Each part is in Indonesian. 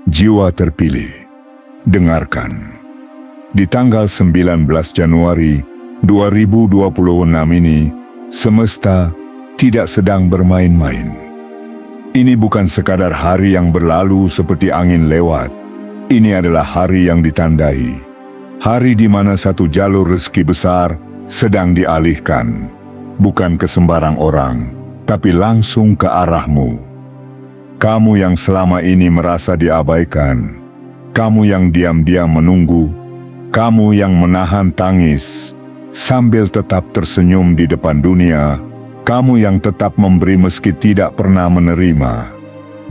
Jiwa terpilih, dengarkan. Di tanggal 19 Januari 2026 ini, semesta tidak sedang bermain-main. Ini bukan sekadar hari yang berlalu seperti angin lewat. Ini adalah hari yang ditandai. Hari di mana satu jalur rezeki besar sedang dialihkan. Bukan ke sembarang orang, tapi langsung ke arahmu. Kamu yang selama ini merasa diabaikan, kamu yang diam-diam menunggu, kamu yang menahan tangis sambil tetap tersenyum di depan dunia, kamu yang tetap memberi meski tidak pernah menerima.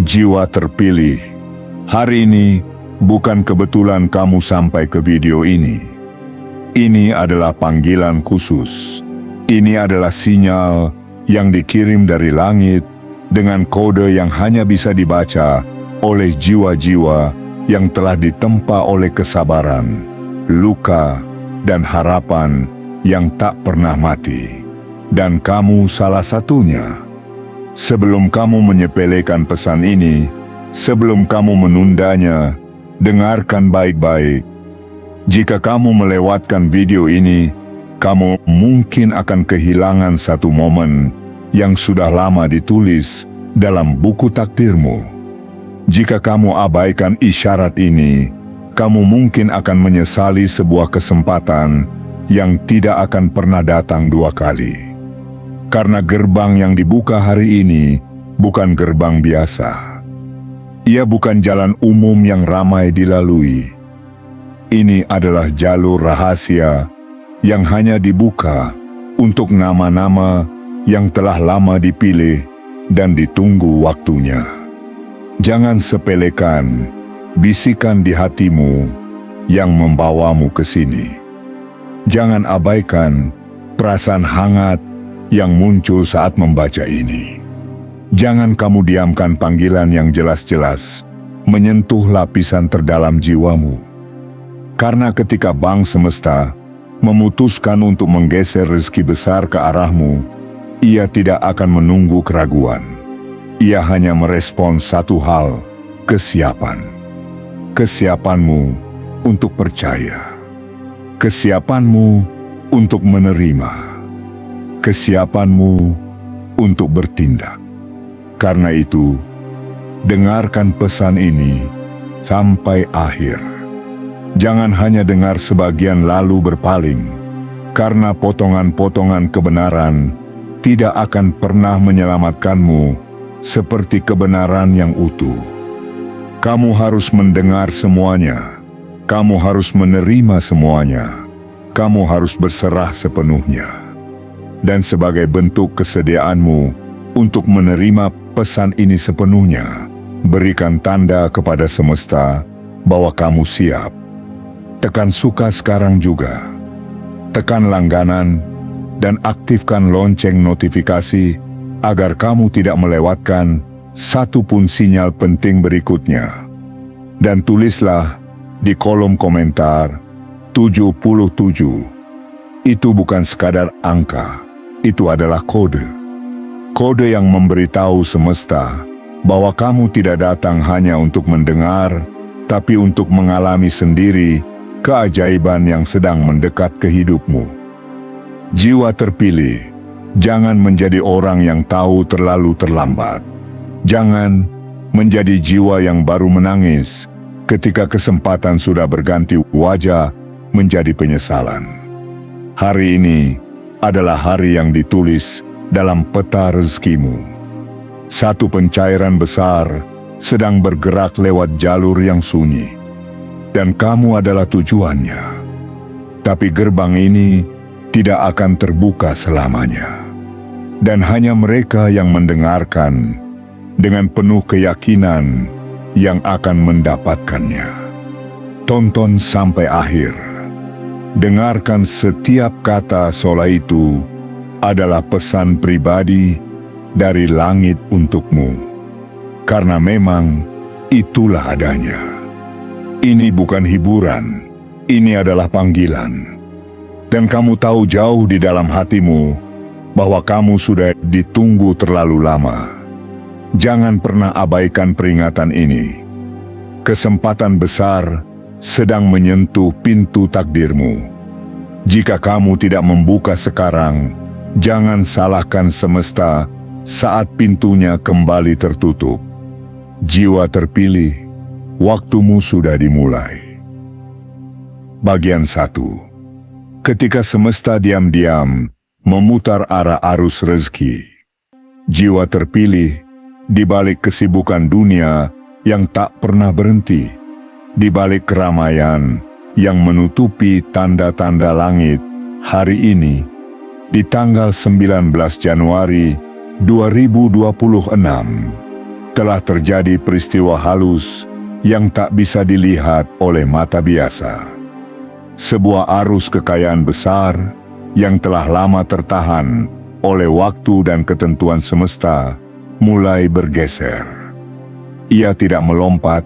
Jiwa terpilih, hari ini bukan kebetulan kamu sampai ke video ini. Ini adalah panggilan khusus. Ini adalah sinyal yang dikirim dari langit dengan kode yang hanya bisa dibaca oleh jiwa-jiwa yang telah ditempa oleh kesabaran, luka, dan harapan yang tak pernah mati. Dan kamu salah satunya. Sebelum kamu menyepelekan pesan ini, sebelum kamu menundanya, dengarkan baik-baik. Jika kamu melewatkan video ini, kamu mungkin akan kehilangan satu momen yang sudah lama ditulis dalam buku takdirmu. Jika kamu abaikan isyarat ini, kamu mungkin akan menyesali sebuah kesempatan yang tidak akan pernah datang dua kali. Karena gerbang yang dibuka hari ini bukan gerbang biasa. Ia bukan jalan umum yang ramai dilalui. Ini adalah jalur rahasia yang hanya dibuka untuk nama-nama yang telah lama dipilih dan ditunggu waktunya. Jangan sepelekan bisikan di hatimu yang membawamu ke sini. Jangan abaikan perasaan hangat yang muncul saat membaca ini. Jangan kamu diamkan panggilan yang jelas-jelas menyentuh lapisan terdalam jiwamu. Karena ketika Bang Semesta memutuskan untuk menggeser rezeki besar ke arahmu, ia tidak akan menunggu keraguan. Ia hanya merespons satu hal, kesiapan. Kesiapanmu untuk percaya. Kesiapanmu untuk menerima. Kesiapanmu untuk bertindak. Karena itu, dengarkan pesan ini sampai akhir. Jangan hanya dengar sebagian lalu berpaling, karena potongan-potongan kebenaran tidak akan pernah menyelamatkanmu seperti kebenaran yang utuh. Kamu harus mendengar semuanya. Kamu harus menerima semuanya. Kamu harus berserah sepenuhnya. Dan sebagai bentuk kesediaanmu untuk menerima pesan ini sepenuhnya, berikan tanda kepada semesta bahwa kamu siap. Tekan suka sekarang juga. Tekan langganan dan aktifkan lonceng notifikasi agar kamu tidak melewatkan satu pun sinyal penting berikutnya. Dan tulislah di kolom komentar 77. Itu bukan sekadar angka, itu adalah kode. Kode yang memberitahu semesta bahwa kamu tidak datang hanya untuk mendengar, tapi untuk mengalami sendiri keajaiban yang sedang mendekat ke hidupmu. Jiwa terpilih, jangan menjadi orang yang tahu terlalu terlambat. Jangan menjadi jiwa yang baru menangis ketika kesempatan sudah berganti wajah menjadi penyesalan. Hari ini adalah hari yang ditulis dalam peta rezekimu. Satu pencairan besar sedang bergerak lewat jalur yang sunyi, dan kamu adalah tujuannya. Tapi gerbang ini tidak akan terbuka selamanya. Dan hanya mereka yang mendengarkan dengan penuh keyakinan yang akan mendapatkannya. Tonton sampai akhir. Dengarkan setiap kata sola itu adalah pesan pribadi dari langit untukmu. Karena memang itulah adanya. Ini bukan hiburan, ini adalah panggilan. Dan kamu tahu jauh di dalam hatimu bahwa kamu sudah ditunggu terlalu lama. Jangan pernah abaikan peringatan ini. Kesempatan besar sedang menyentuh pintu takdirmu. Jika kamu tidak membuka sekarang, jangan salahkan semesta saat pintunya kembali tertutup. Jiwa terpilih, waktumu sudah dimulai. Bagian 1. Ketika semesta diam-diam memutar arah arus rezeki. Jiwa terpilih di balik kesibukan dunia yang tak pernah berhenti, di balik keramaian yang menutupi tanda-tanda langit. Hari ini, di tanggal 19 Januari 2026, telah terjadi peristiwa halus yang tak bisa dilihat oleh mata biasa. Sebuah arus kekayaan besar yang telah lama tertahan oleh waktu dan ketentuan semesta mulai bergeser. Ia tidak melompat,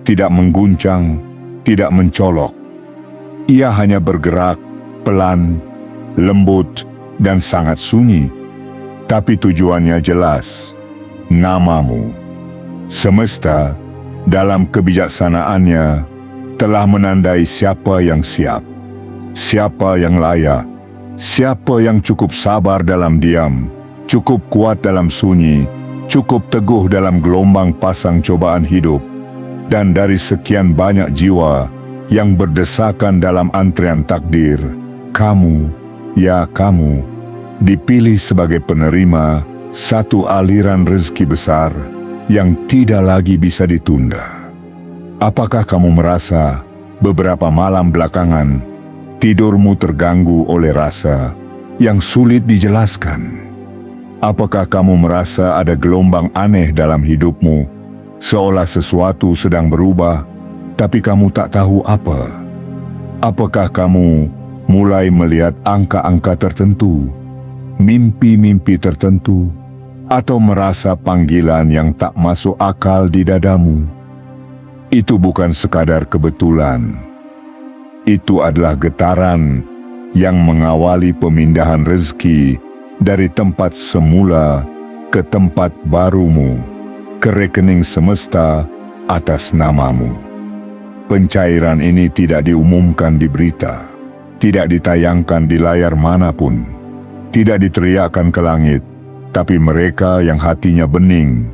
tidak mengguncang, tidak mencolok. Ia hanya bergerak pelan, lembut, dan sangat sunyi. Tapi tujuannya jelas, namamu. Semesta dalam kebijaksanaannya telah menandai siapa yang siap, siapa yang layak, siapa yang cukup sabar dalam diam, cukup kuat dalam sunyi, cukup teguh dalam gelombang pasang cobaan hidup. Dan dari sekian banyak jiwa yang berdesakan dalam antrian takdir, kamu, ya kamu, dipilih sebagai penerima satu aliran rezeki besar yang tidak lagi bisa ditunda. Apakah kamu merasa beberapa malam belakangan tidurmu terganggu oleh rasa yang sulit dijelaskan? Apakah kamu merasa ada gelombang aneh dalam hidupmu, seolah sesuatu sedang berubah, tapi kamu tak tahu apa? Apakah kamu mulai melihat angka-angka tertentu, mimpi-mimpi tertentu, atau merasa panggilan yang tak masuk akal di dadamu? Itu bukan sekadar kebetulan. Itu adalah getaran yang mengawali pemindahan rezeki dari tempat semula ke tempat barumu, ke rekening semesta atas namamu. Pencairan ini tidak diumumkan di berita, tidak ditayangkan di layar manapun, tidak diteriakkan ke langit, tapi mereka yang hatinya bening,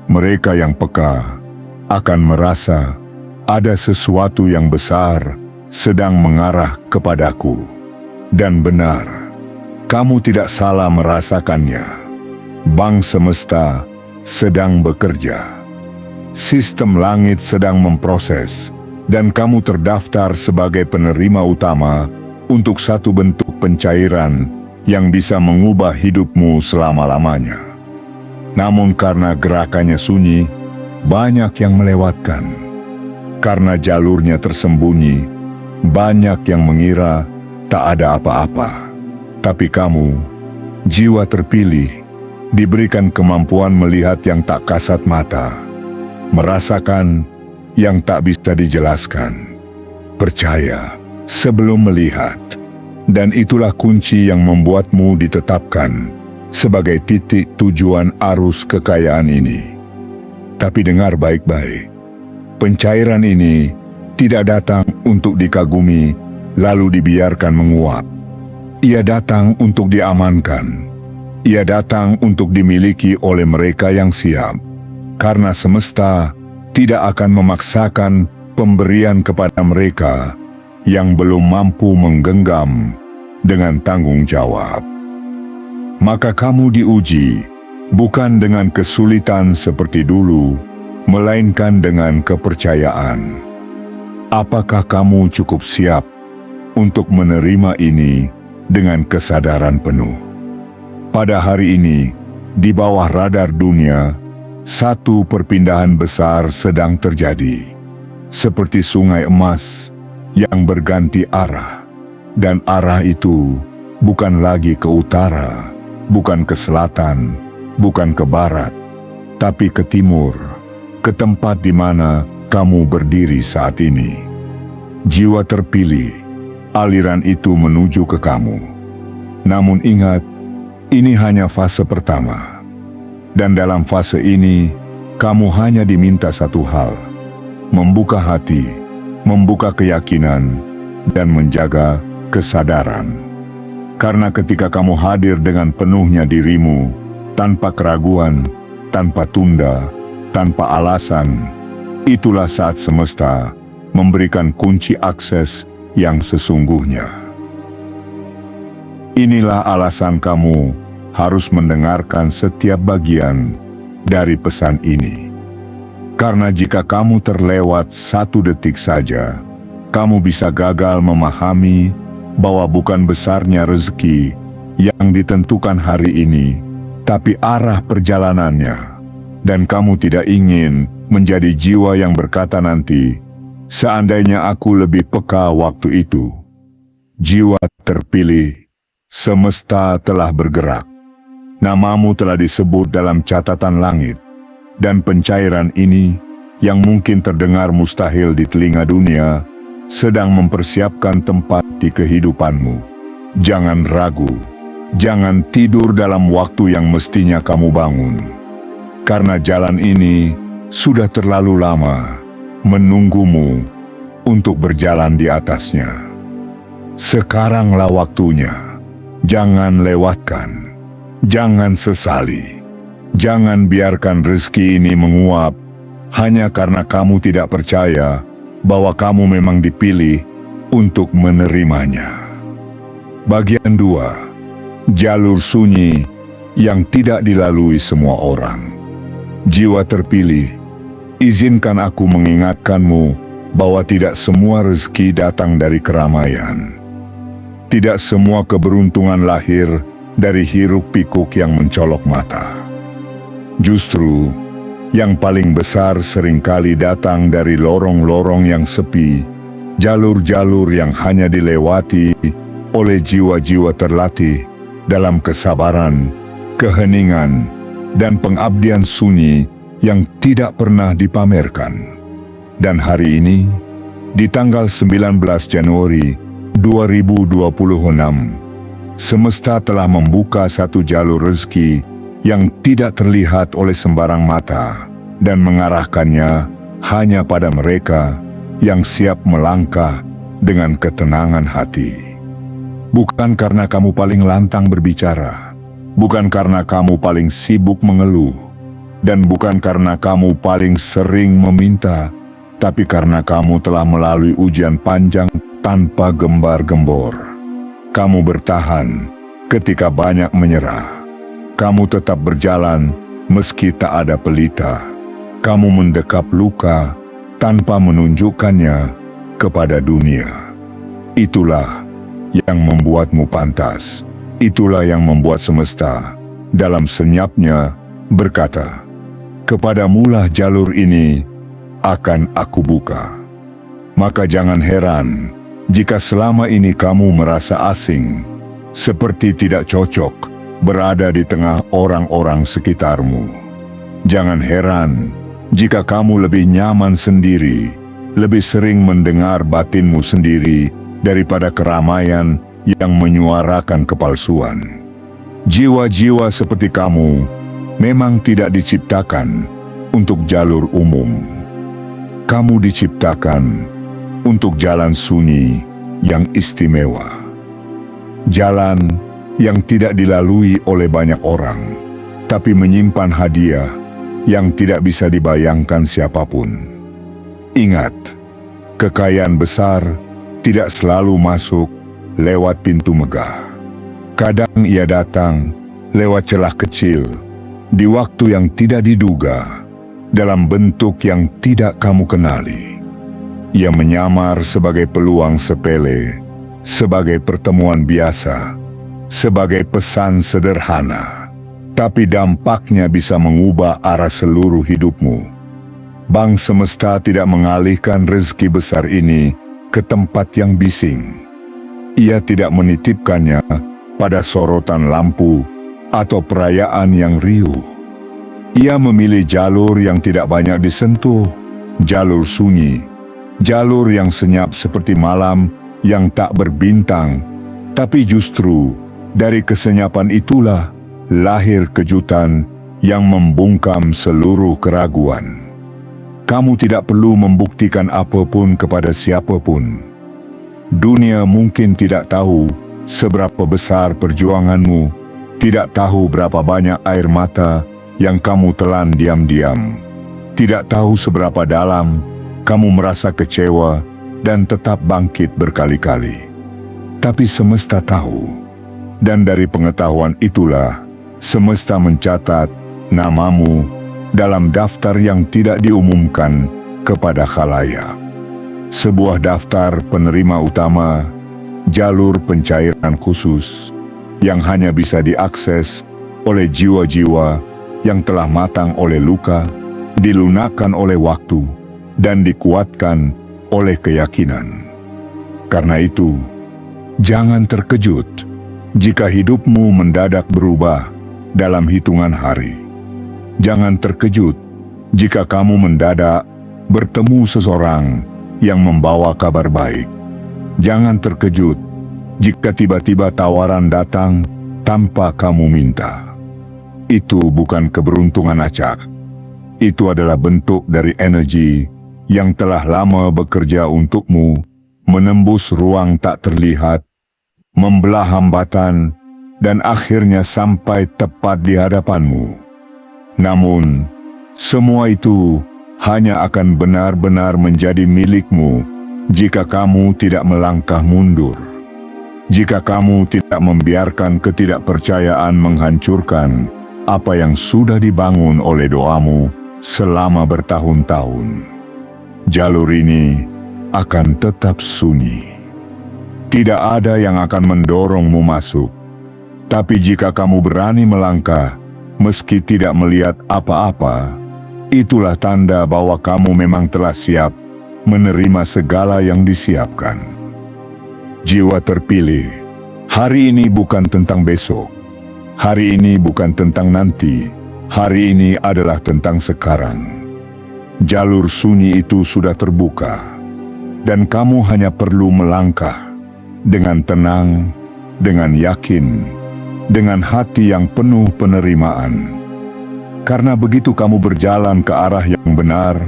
mereka yang peka, akan merasa ada sesuatu yang besar sedang mengarah kepadaku. Dan benar, kamu tidak salah merasakannya. Bank semesta sedang bekerja. Sistem langit sedang memproses, dan kamu terdaftar sebagai penerima utama untuk satu bentuk pencairan yang bisa mengubah hidupmu selama-lamanya. Namun karena gerakannya sunyi, banyak yang melewatkan. Karena jalurnya tersembunyi, banyak yang mengira tak ada apa-apa. Tapi kamu, jiwa terpilih, diberikan kemampuan melihat yang tak kasat mata, merasakan yang tak bisa dijelaskan, percaya sebelum melihat. Dan itulah kunci yang membuatmu ditetapkan sebagai titik tujuan arus kekayaan ini. Tapi dengar baik-baik, pencairan ini tidak datang untuk dikagumi lalu dibiarkan menguap. Ia datang untuk diamankan. Ia datang untuk dimiliki oleh mereka yang siap. Karena semesta tidak akan memaksakan pemberian kepada mereka yang belum mampu menggenggam dengan tanggung jawab. Maka kamu diuji bukan dengan kesulitan seperti dulu, melainkan dengan kepercayaan. Apakah kamu cukup siap untuk menerima ini dengan kesadaran penuh? Pada hari ini, di bawah radar dunia, satu perpindahan besar sedang terjadi. Seperti sungai emas yang berganti arah. Dan arah itu bukan lagi ke utara, bukan ke selatan, bukan ke barat, tapi ke timur, ke tempat di mana kamu berdiri saat ini. Jiwa terpilih, aliran itu menuju ke kamu. Namun ingat, ini hanya fase pertama. Dan dalam fase ini, kamu hanya diminta satu hal: membuka hati, membuka keyakinan, dan menjaga kesadaran. Karena ketika kamu hadir dengan penuhnya dirimu, tanpa keraguan, tanpa tunda, tanpa alasan, itulah saat semesta memberikan kunci akses yang sesungguhnya. Inilah alasan kamu harus mendengarkan setiap bagian dari pesan ini. Karena jika kamu terlewat 1 detik saja, kamu bisa gagal memahami bahwa bukan besarnya rezeki yang ditentukan hari ini, tapi arah perjalanannya. Dan kamu tidak ingin menjadi jiwa yang berkata nanti, "Seandainya aku lebih peka waktu itu." Jiwa terpilih, semesta telah bergerak. Namamu telah disebut dalam catatan langit, dan pencairan ini yang mungkin terdengar mustahil di telinga dunia, sedang mempersiapkan tempat di kehidupanmu. Jangan ragu, jangan tidur dalam waktu yang mestinya kamu bangun. Karena jalan ini sudah terlalu lama menunggumu untuk berjalan di atasnya. Sekaranglah waktunya, jangan lewatkan. Jangan sesali, jangan biarkan rezeki ini menguap hanya karena kamu tidak percaya bahwa kamu memang dipilih untuk menerimanya. Bagian 2. Jalur sunyi yang tidak dilalui semua orang. Jiwa terpilih, izinkan aku mengingatkanmu bahwa tidak semua rezeki datang dari keramaian. Tidak semua keberuntungan lahir dari hiruk-pikuk yang mencolok mata. Justru, yang paling besar seringkali datang dari lorong-lorong yang sepi, jalur-jalur yang hanya dilewati oleh jiwa-jiwa terlatih dalam kesabaran, keheningan, dan pengabdian sunyi yang tidak pernah dipamerkan. Dan hari ini, di tanggal 19 Januari 2026, semesta telah membuka satu jalur rezeki yang tidak terlihat oleh sembarang mata dan mengarahkannya hanya pada mereka yang siap melangkah dengan ketenangan hati. Bukan karena kamu paling lantang berbicara, bukan karena kamu paling sibuk mengeluh, dan bukan karena kamu paling sering meminta, tapi karena kamu telah melalui ujian panjang tanpa gembar-gembor. Kamu bertahan ketika banyak menyerah. Kamu tetap berjalan meski tak ada pelita. Kamu mendekap luka tanpa menunjukkannya kepada dunia. Itulah yang membuatmu pantas. Itulah yang membuat semesta dalam senyapnya berkata, "Kepadamulah jalur ini akan aku buka." Maka jangan heran jika selama ini kamu merasa asing, seperti tidak cocok berada di tengah orang-orang sekitarmu. Jangan heran jika kamu lebih nyaman sendiri, lebih sering mendengar batinmu sendiri daripada keramaian yang menyuarakan kepalsuan. Jiwa-jiwa seperti kamu memang tidak diciptakan untuk jalur umum. Kamu diciptakan untuk jalan sunyi yang istimewa. Jalan yang tidak dilalui oleh banyak orang, tapi menyimpan hadiah yang tidak bisa dibayangkan siapapun. Ingat, kekayaan besar tidak selalu masuk lewat pintu megah. Kadang ia datang lewat celah kecil, di waktu yang tidak diduga, dalam bentuk yang tidak kamu kenali. Ia menyamar sebagai peluang sepele, sebagai pertemuan biasa, sebagai pesan sederhana, tapi dampaknya bisa mengubah arah seluruh hidupmu. Bank semesta tidak mengalihkan rezeki besar ini ke tempat yang bising. Ia tidak menitipkannya pada sorotan lampu atau perayaan yang riuh. Ia memilih jalur yang tidak banyak disentuh, jalur sunyi, jalur yang senyap seperti malam yang tak berbintang, tapi justru dari kesenyapan itulah lahir kejutan yang membungkam seluruh keraguan. Kamu tidak perlu membuktikan apapun kepada siapapun. Dunia mungkin tidak tahu seberapa besar perjuanganmu, tidak tahu berapa banyak air mata yang kamu telan diam-diam, tidak tahu seberapa dalam kamu merasa kecewa dan tetap bangkit berkali-kali. Tapi semesta tahu, dan dari pengetahuan itulah semesta mencatat namamu dalam daftar yang tidak diumumkan kepada khalayak. Sebuah daftar penerima utama, jalur pencairan khusus yang hanya bisa diakses oleh jiwa-jiwa yang telah matang oleh luka, dilunakkan oleh waktu, dan dikuatkan oleh keyakinan. Karena itu, jangan terkejut jika hidupmu mendadak berubah dalam hitungan hari. Jangan terkejut jika kamu mendadak bertemu seseorang yang membawa kabar baik. Jangan terkejut jika tiba-tiba tawaran datang tanpa kamu minta. Itu bukan keberuntungan acak. Itu adalah bentuk dari energi yang telah lama bekerja untukmu, menembus ruang tak terlihat, membelah hambatan, dan akhirnya sampai tepat di hadapanmu. Namun, semua itu hanya akan benar-benar menjadi milikmu jika kamu tidak melangkah mundur. Jika kamu tidak membiarkan ketidakpercayaan menghancurkan apa yang sudah dibangun oleh doamu selama bertahun-tahun. Jalur ini akan tetap sunyi. Tidak ada yang akan mendorongmu masuk. Tapi jika kamu berani melangkah, meski tidak melihat apa-apa, itulah tanda bahwa kamu memang telah siap menerima segala yang disiapkan. Jiwa terpilih, hari ini bukan tentang besok. Hari ini bukan tentang nanti. Hari ini adalah tentang sekarang. Jalur sunyi itu sudah terbuka, dan kamu hanya perlu melangkah dengan tenang, dengan yakin, dengan hati yang penuh penerimaan. Karena begitu kamu berjalan ke arah yang benar,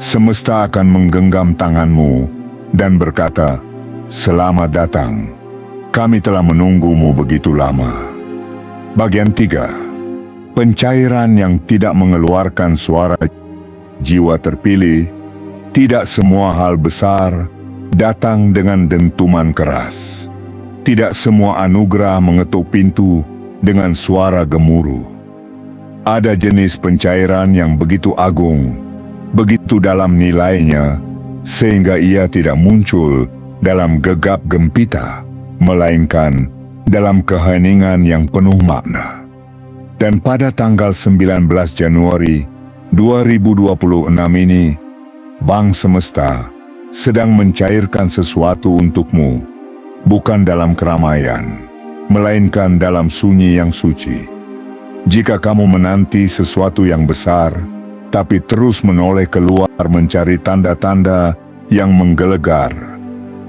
semesta akan menggenggam tanganmu dan berkata, "Selamat datang. Kami telah menunggumu begitu lama." Bagian 3. Pencairan yang tidak mengeluarkan suara. Jiwa terpilih, tidak semua hal besar datang dengan dentuman keras. Tidak semua anugerah mengetuk pintu dengan suara gemuruh. Ada jenis pencairan yang begitu agung, begitu dalam nilainya, sehingga ia tidak muncul dalam gegap gempita, melainkan dalam keheningan yang penuh makna. Dan pada tanggal 19 Januari 2026 ini, Bank Semesta sedang mencairkan sesuatu untukmu, bukan dalam keramaian, melainkan dalam sunyi yang suci. Jika kamu menanti sesuatu yang besar, tapi terus menoleh keluar mencari tanda-tanda yang menggelegar,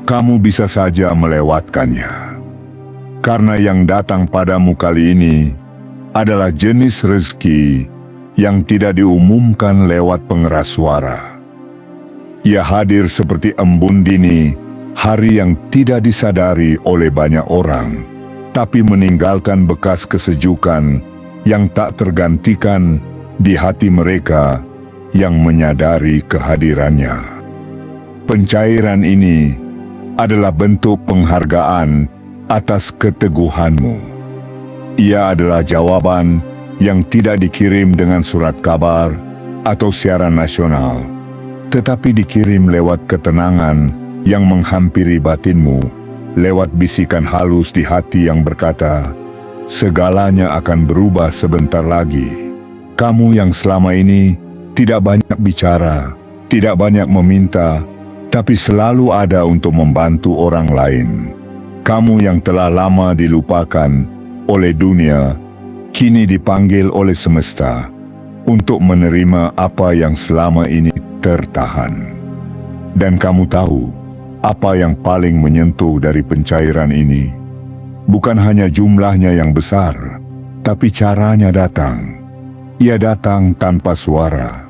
kamu bisa saja melewatkannya. Karena yang datang padamu kali ini adalah jenis rezeki yang tidak diumumkan lewat pengeras suara. Ia hadir seperti embun dini, hari yang tidak disadari oleh banyak orang, tapi meninggalkan bekas kesejukan yang tak tergantikan di hati mereka yang menyadari kehadirannya. Pencairan ini adalah bentuk penghargaan atas keteguhanmu. Ia adalah jawaban yang tidak dikirim dengan surat kabar atau siaran nasional, tetapi dikirim lewat ketenangan yang menghampiri batinmu, lewat bisikan halus di hati yang berkata, "Segalanya akan berubah sebentar lagi." Kamu yang selama ini tidak banyak bicara, tidak banyak meminta, tapi selalu ada untuk membantu orang lain. Kamu yang telah lama dilupakan oleh dunia, kini dipanggil oleh semesta untuk menerima apa yang selama ini tertahan. Dan kamu tahu apa yang paling menyentuh dari pencairan ini? Bukan hanya jumlahnya yang besar, tapi caranya datang. Ia datang tanpa suara.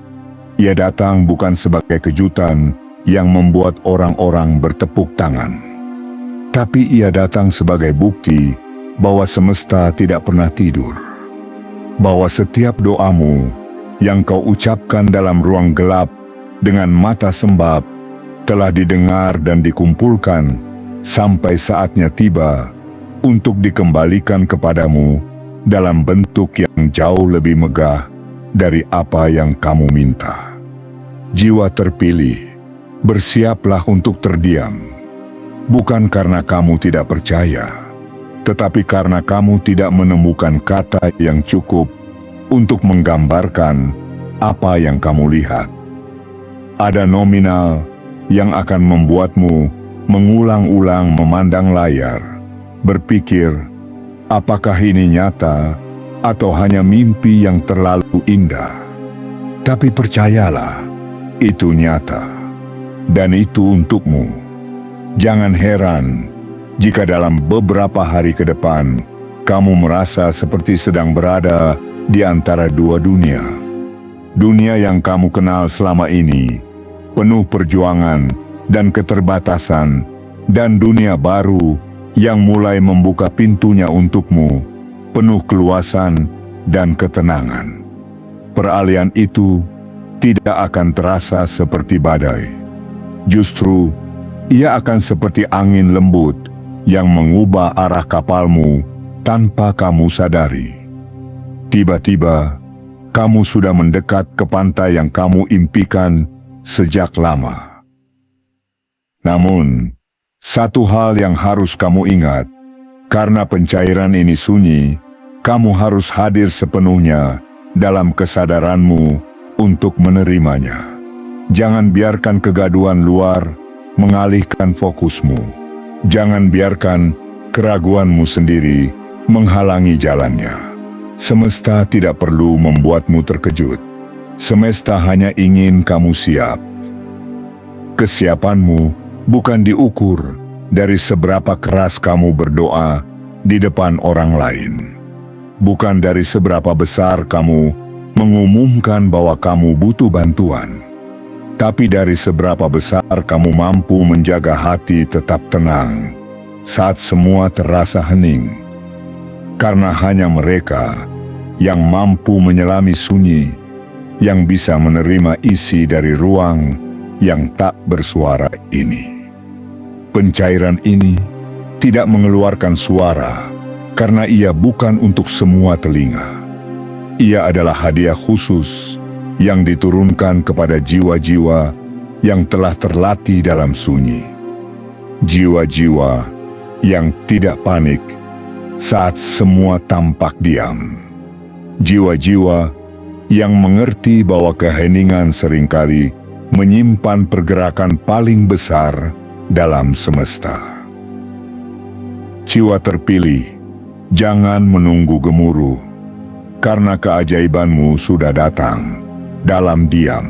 Ia datang bukan sebagai kejutan yang membuat orang-orang bertepuk tangan. Tapi ia datang sebagai bukti bahwa semesta tidak pernah tidur. Bahwa setiap doamu yang kau ucapkan dalam ruang gelap dengan mata sembab telah didengar dan dikumpulkan sampai saatnya tiba untuk dikembalikan kepadamu dalam bentuk yang jauh lebih megah dari apa yang kamu minta. Jiwa terpilih, bersiaplah untuk terdiam. Bukan karena kamu tidak percaya, tetapi karena kamu tidak menemukan kata yang cukup untuk menggambarkan apa yang kamu lihat. Ada nominal yang akan membuatmu mengulang-ulang memandang layar, berpikir, apakah ini nyata atau hanya mimpi yang terlalu indah? Tapi percayalah, itu nyata, dan itu untukmu. Jangan heran jika dalam beberapa hari ke depan kamu merasa seperti sedang berada di antara dua dunia. Dunia yang kamu kenal selama ini, penuh perjuangan dan keterbatasan, dan dunia baru yang mulai membuka pintunya untukmu, penuh keluasan dan ketenangan. Peralihan itu tidak akan terasa seperti badai. Justru, ia akan seperti angin lembut yang mengubah arah kapalmu tanpa kamu sadari. Tiba-tiba, kamu sudah mendekat ke pantai yang kamu impikan sejak lama. Namun, satu hal yang harus kamu ingat, karena pencairan ini sunyi, kamu harus hadir sepenuhnya dalam kesadaranmu untuk menerimanya. Jangan biarkan kegaduhan luar mengalihkan fokusmu. Jangan biarkan keraguanmu sendiri menghalangi jalannya. Semesta tidak perlu membuatmu terkejut. Semesta hanya ingin kamu siap. Kesiapanmu bukan diukur dari seberapa keras kamu berdoa di depan orang lain. Bukan dari seberapa besar kamu mengumumkan bahwa kamu butuh bantuan. Tapi dari seberapa besar kamu mampu menjaga hati tetap tenang saat semua terasa hening. Karena hanya mereka yang mampu menyelami sunyi, yang bisa menerima isi dari ruang yang tak bersuara ini. Pencairan ini tidak mengeluarkan suara karena ia bukan untuk semua telinga. Ia adalah hadiah khusus yang diturunkan kepada jiwa-jiwa yang telah terlatih dalam sunyi. Jiwa-jiwa yang tidak panik saat semua tampak diam. Jiwa-jiwa yang mengerti bahwa keheningan seringkali menyimpan pergerakan paling besar dalam semesta. Jiwa terpilih, jangan menunggu gemuruh, karena keajaibanmu sudah datang dalam diam.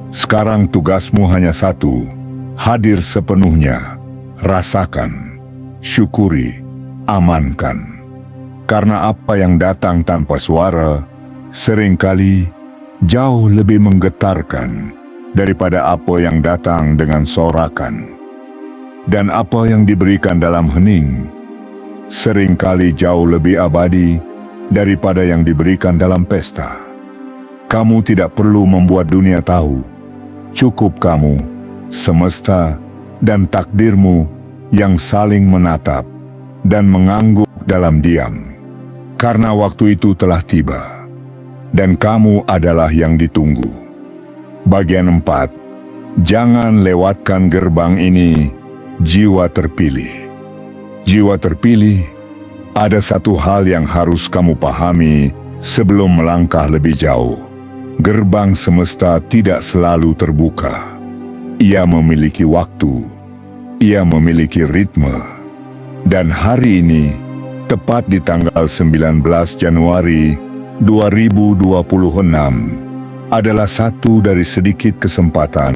Sekarang tugasmu hanya satu, hadir sepenuhnya, rasakan, syukuri, amankan. Karena apa yang datang tanpa suara, seringkali jauh lebih menggetarkan daripada apa yang datang dengan sorakan. Dan apa yang diberikan dalam hening, seringkali jauh lebih abadi daripada yang diberikan dalam pesta. Kamu tidak perlu membuat dunia tahu. Cukup kamu, semesta, dan takdirmu yang saling menatap dan mengangguk dalam diam. Karena waktu itu telah tiba, dan kamu adalah yang ditunggu. Bagian 4. Jangan lewatkan gerbang ini, jiwa terpilih. Jiwa terpilih, ada satu hal yang harus kamu pahami sebelum melangkah lebih jauh. Gerbang semesta tidak selalu terbuka. Ia memiliki waktu, ia memiliki ritme. Dan hari ini, tepat di tanggal 19 Januari 2026, adalah satu dari sedikit kesempatan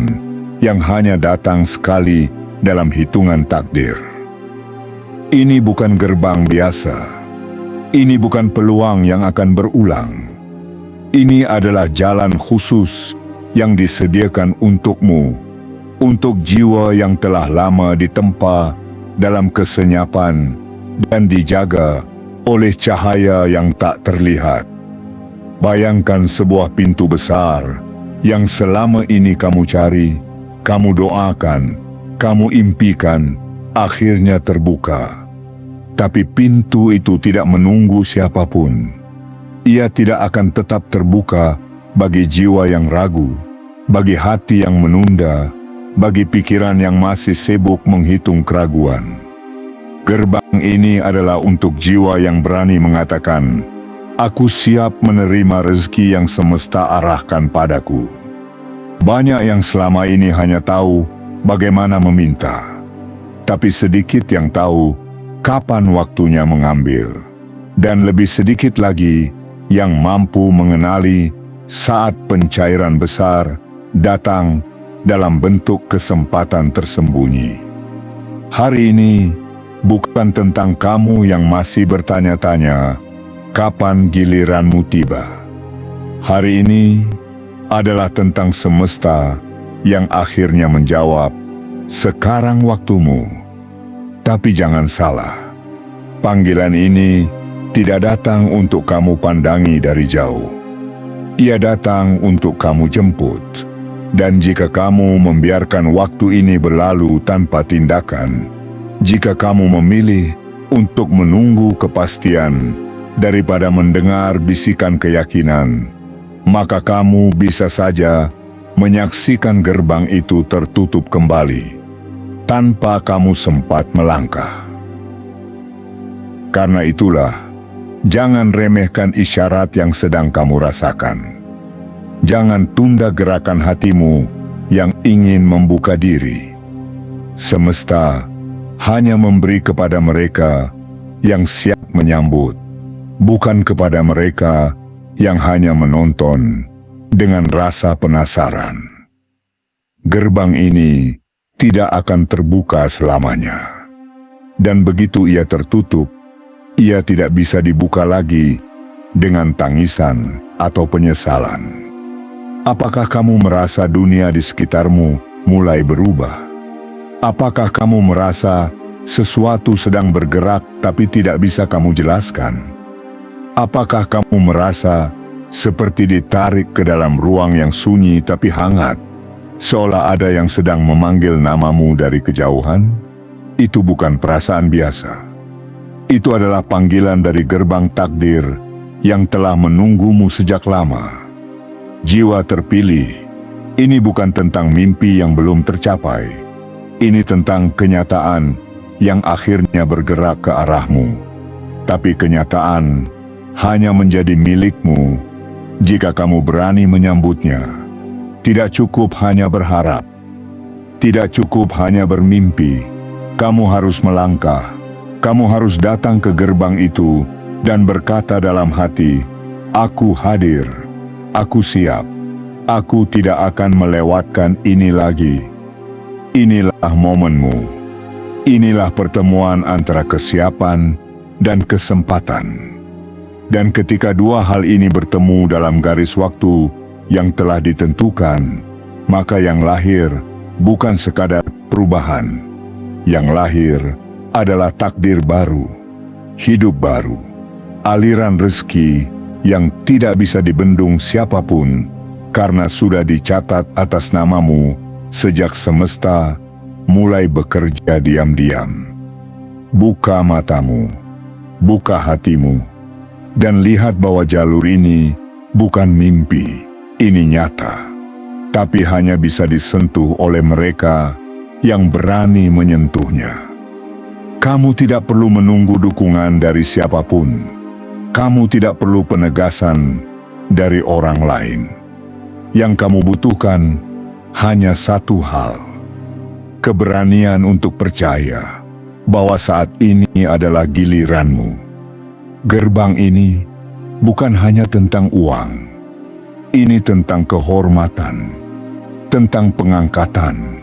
yang hanya datang sekali dalam hitungan takdir. Ini bukan gerbang biasa. Ini bukan peluang yang akan berulang. Ini adalah jalan khusus yang disediakan untukmu, untuk jiwa yang telah lama ditempa dalam kesenyapan dan dijaga oleh cahaya yang tak terlihat. Bayangkan sebuah pintu besar yang selama ini kamu cari, kamu doakan, kamu impikan, akhirnya terbuka. Tapi pintu itu tidak menunggu siapapun. Ia tidak akan tetap terbuka bagi jiwa yang ragu, bagi hati yang menunda, bagi pikiran yang masih sibuk menghitung keraguan. Gerbang ini adalah untuk jiwa yang berani mengatakan, "Aku siap menerima rezeki yang semesta arahkan padaku." Banyak yang selama ini hanya tahu bagaimana meminta, tapi sedikit yang tahu kapan waktunya mengambil, dan lebih sedikit lagi yang mampu mengenali saat pencairan besar datang dalam bentuk kesempatan tersembunyi. Hari ini bukan tentang kamu yang masih bertanya-tanya kapan giliranmu tiba. Hari ini adalah tentang semesta yang akhirnya menjawab, "Sekarang waktumu." Tapi jangan salah, panggilan ini tidak datang untuk kamu pandangi dari jauh. Ia datang untuk kamu jemput. Dan jika kamu membiarkan waktu ini berlalu tanpa tindakan, jika kamu memilih untuk menunggu kepastian daripada mendengar bisikan keyakinan, maka kamu bisa saja menyaksikan gerbang itu tertutup kembali, tanpa kamu sempat melangkah. Karena itulah, jangan remehkan isyarat yang sedang kamu rasakan. Jangan tunda gerakan hatimu yang ingin membuka diri. Semesta hanya memberi kepada mereka yang siap menyambut, bukan kepada mereka yang hanya menonton dengan rasa penasaran. Gerbang ini tidak akan terbuka selamanya. Dan begitu ia tertutup, ia tidak bisa dibuka lagi dengan tangisan atau penyesalan. Apakah kamu merasa dunia di sekitarmu mulai berubah? Apakah kamu merasa sesuatu sedang bergerak tapi tidak bisa kamu jelaskan? Apakah kamu merasa seperti ditarik ke dalam ruang yang sunyi tapi hangat, seolah ada yang sedang memanggil namamu dari kejauhan? Itu bukan perasaan biasa. Itu adalah panggilan dari gerbang takdir yang telah menunggumu sejak lama. Jiwa terpilih, ini bukan tentang mimpi yang belum tercapai. Ini tentang kenyataan yang akhirnya bergerak ke arahmu. Tapi kenyataan hanya menjadi milikmu jika kamu berani menyambutnya. Tidak cukup hanya berharap. Tidak cukup hanya bermimpi. Kamu harus melangkah. Kamu harus datang ke gerbang itu dan berkata dalam hati, "Aku hadir. Aku siap. Aku tidak akan melewatkan ini lagi." Inilah momenmu. Inilah pertemuan antara kesiapan dan kesempatan. Dan ketika dua hal ini bertemu dalam garis waktu yang telah ditentukan, maka yang lahir bukan sekadar perubahan. Yang lahir adalah takdir baru, hidup baru, aliran rezeki yang tidak bisa dibendung siapapun karena sudah dicatat atas namamu sejak semesta mulai bekerja diam-diam. Buka matamu, buka hatimu, dan lihat bahwa jalur ini bukan mimpi, ini nyata, tapi hanya bisa disentuh oleh mereka yang berani menyentuhnya. Kamu tidak perlu menunggu dukungan dari siapapun. Kamu tidak perlu penegasan dari orang lain. Yang kamu butuhkan hanya satu hal: keberanian untuk percaya bahwa saat ini adalah giliranmu. Gerbang ini bukan hanya tentang uang. Ini tentang kehormatan, tentang pengangkatan,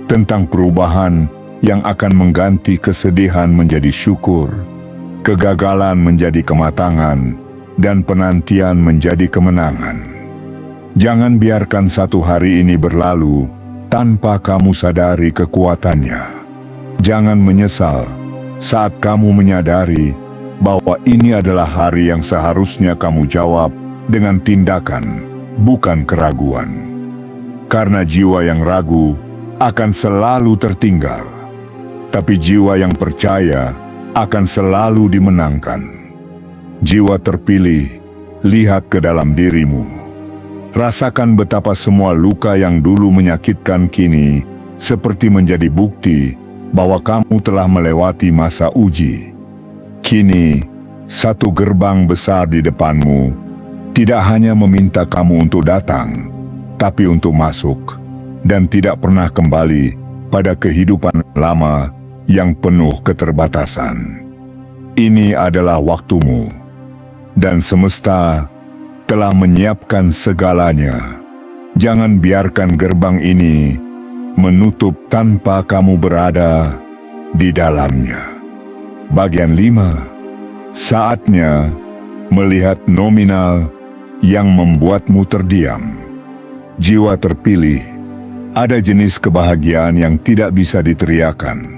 tentang perubahan yang akan mengganti kesedihan menjadi syukur, kegagalan menjadi kematangan, dan penantian menjadi kemenangan. Jangan biarkan satu hari ini berlalu tanpa kamu sadari kekuatannya. Jangan menyesal saat kamu menyadari bahwa ini adalah hari yang seharusnya kamu jawab dengan tindakan, bukan keraguan. Karena jiwa yang ragu akan selalu tertinggal, tapi jiwa yang percaya akan selalu dimenangkan. Jiwa terpilih, lihat ke dalam dirimu. Rasakan betapa semua luka yang dulu menyakitkan kini seperti menjadi bukti bahwa kamu telah melewati masa uji. Kini, satu gerbang besar di depanmu tidak hanya meminta kamu untuk datang, tapi untuk masuk, dan tidak pernah kembali pada kehidupan lama yang penuh keterbatasan. Ini adalah waktumu, dan semesta telah menyiapkan segalanya. Jangan biarkan gerbang ini menutup tanpa kamu berada di dalamnya. Bagian 5. Saatnya melihat nominal yang membuatmu terdiam. Jiwa terpilih, ada jenis kebahagiaan yang tidak bisa diteriakan.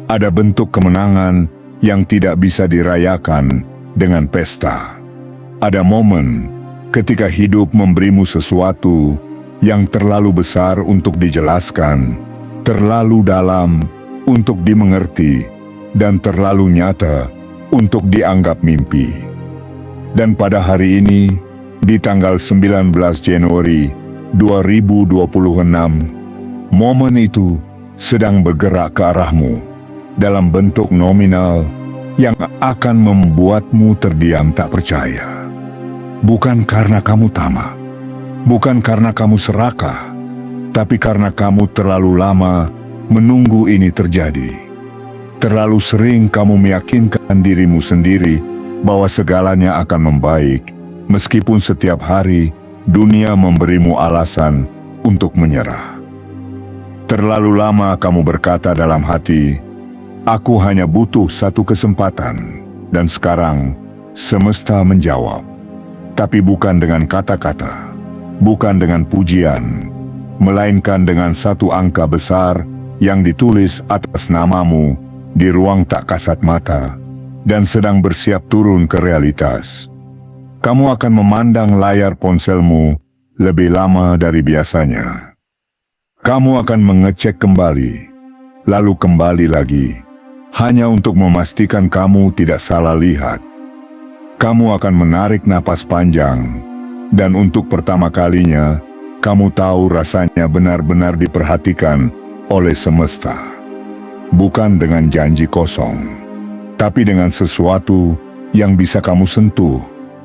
Ada bentuk kemenangan yang tidak bisa dirayakan dengan pesta. Ada momen ketika hidup memberimu sesuatu yang terlalu besar untuk dijelaskan, terlalu dalam untuk dimengerti, dan terlalu nyata untuk dianggap mimpi. Dan pada hari ini, di tanggal 19 Januari 2026, momen itu sedang bergerak ke arahmu dalam bentuk nominal yang akan membuatmu terdiam tak percaya. Bukan karena kamu tamak, bukan karena kamu serakah, tapi karena kamu terlalu lama menunggu ini terjadi. Terlalu sering kamu meyakinkan dirimu sendiri bahwa segalanya akan membaik, meskipun setiap hari dunia memberimu alasan untuk menyerah. Terlalu lama kamu berkata dalam hati, "Aku hanya butuh satu kesempatan," dan sekarang semesta menjawab. Tapi bukan dengan kata-kata, bukan dengan pujian, melainkan dengan satu angka besar yang ditulis atas namamu di ruang tak kasat mata dan sedang bersiap turun ke realitas. Kamu akan memandang layar ponselmu lebih lama dari biasanya. Kamu akan mengecek kembali, lalu kembali lagi, hanya untuk memastikan kamu tidak salah lihat. Kamu akan menarik napas panjang, dan untuk pertama kalinya, kamu tahu rasanya benar-benar diperhatikan oleh semesta. Bukan dengan janji kosong, tapi dengan sesuatu yang bisa kamu sentuh,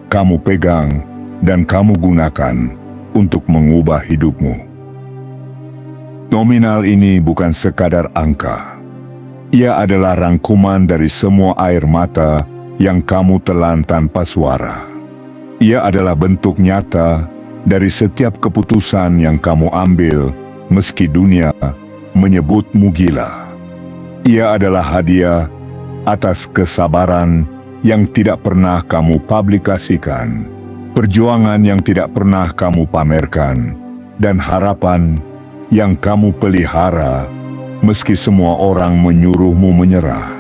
kamu pegang, dan kamu gunakan untuk mengubah hidupmu. Nominal ini bukan sekadar angka. Ia adalah rangkuman dari semua air mata yang kamu telan tanpa suara. Ia adalah bentuk nyata dari setiap keputusan yang kamu ambil meski dunia menyebutmu gila. Ia adalah hadiah atas kesabaran yang tidak pernah kamu publikasikan, perjuangan yang tidak pernah kamu pamerkan, dan harapan yang kamu pelihara meski semua orang menyuruhmu menyerah.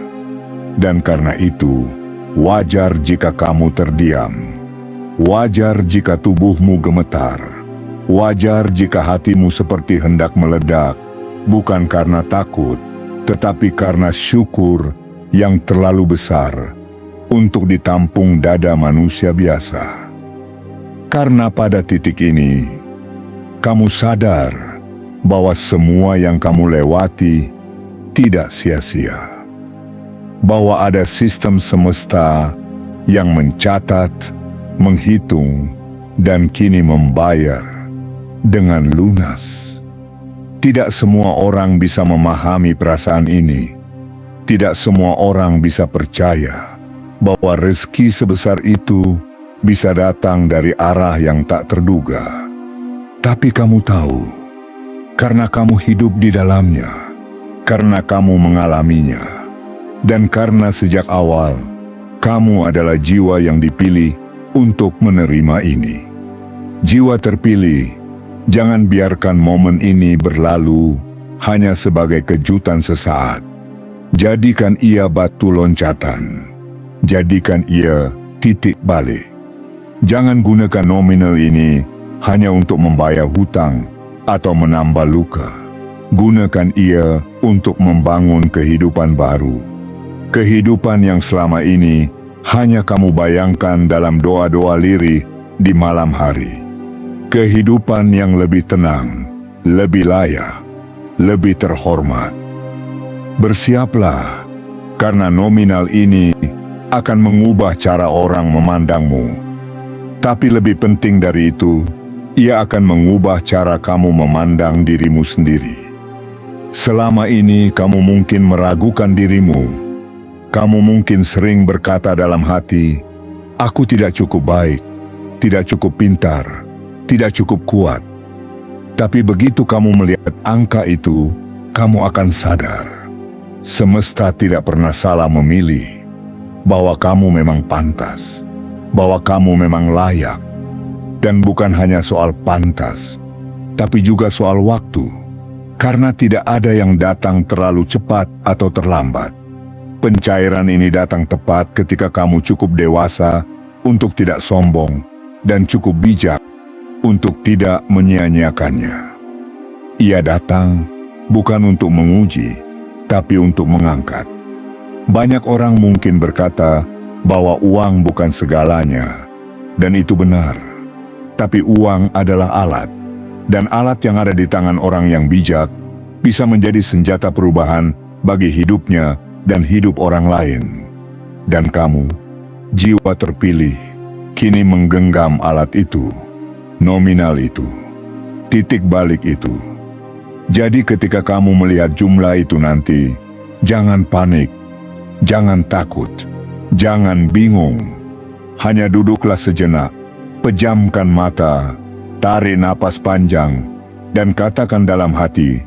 Dan karena itu, wajar jika kamu terdiam. Wajar jika tubuhmu gemetar. Wajar jika hatimu seperti hendak meledak, bukan karena takut, tetapi karena syukur yang terlalu besar untuk ditampung dada manusia biasa. Karena pada titik ini, kamu sadar bahwa semua yang kamu lewati tidak sia-sia. Bahwa ada sistem semesta yang mencatat, menghitung, dan kini membayar dengan lunas. Tidak semua orang bisa memahami perasaan ini. Tidak semua orang bisa percaya bahwa rezeki sebesar itu bisa datang dari arah yang tak terduga. Tapi kamu tahu, karena kamu hidup di dalamnya, karena kamu mengalaminya, dan karena sejak awal, kamu adalah jiwa yang dipilih untuk menerima ini. Jiwa terpilih, jangan biarkan momen ini berlalu hanya sebagai kejutan sesaat. Jadikan ia batu loncatan. Jadikan ia titik balik. Jangan gunakan nominal ini hanya untuk membayar hutang atau menambah luka. Gunakan ia untuk membangun kehidupan baru. Kehidupan yang selama ini hanya kamu bayangkan dalam doa-doa lirih di malam hari. Kehidupan yang lebih tenang, lebih layak, lebih terhormat. Bersiaplah, karena nominal ini akan mengubah cara orang memandangmu. Tapi lebih penting dari itu, ia akan mengubah cara kamu memandang dirimu sendiri. Selama ini kamu mungkin meragukan dirimu. Kamu mungkin sering berkata dalam hati, "Aku tidak cukup baik, tidak cukup pintar, tidak cukup kuat." Tapi begitu kamu melihat angka itu, kamu akan sadar. Semesta tidak pernah salah memilih, bahwa kamu memang pantas, bahwa kamu memang layak. Dan bukan hanya soal pantas, tapi juga soal waktu. Karena tidak ada yang datang terlalu cepat atau terlambat. Pencairan ini datang tepat ketika kamu cukup dewasa untuk tidak sombong dan cukup bijak untuk tidak menyia-nyiakannya. Ia datang bukan untuk menguji, tapi untuk mengangkat. Banyak orang mungkin berkata bahwa uang bukan segalanya, dan itu benar. Tapi uang adalah alat, dan alat yang ada di tangan orang yang bijak bisa menjadi senjata perubahan bagi hidupnya dan hidup orang lain. Dan kamu, jiwa terpilih, kini menggenggam alat itu, nominal itu, titik balik itu. Jadi ketika kamu melihat jumlah itu nanti, jangan panik, jangan takut, jangan bingung. Hanya duduklah sejenak, pejamkan mata, tarik napas panjang, dan katakan dalam hati,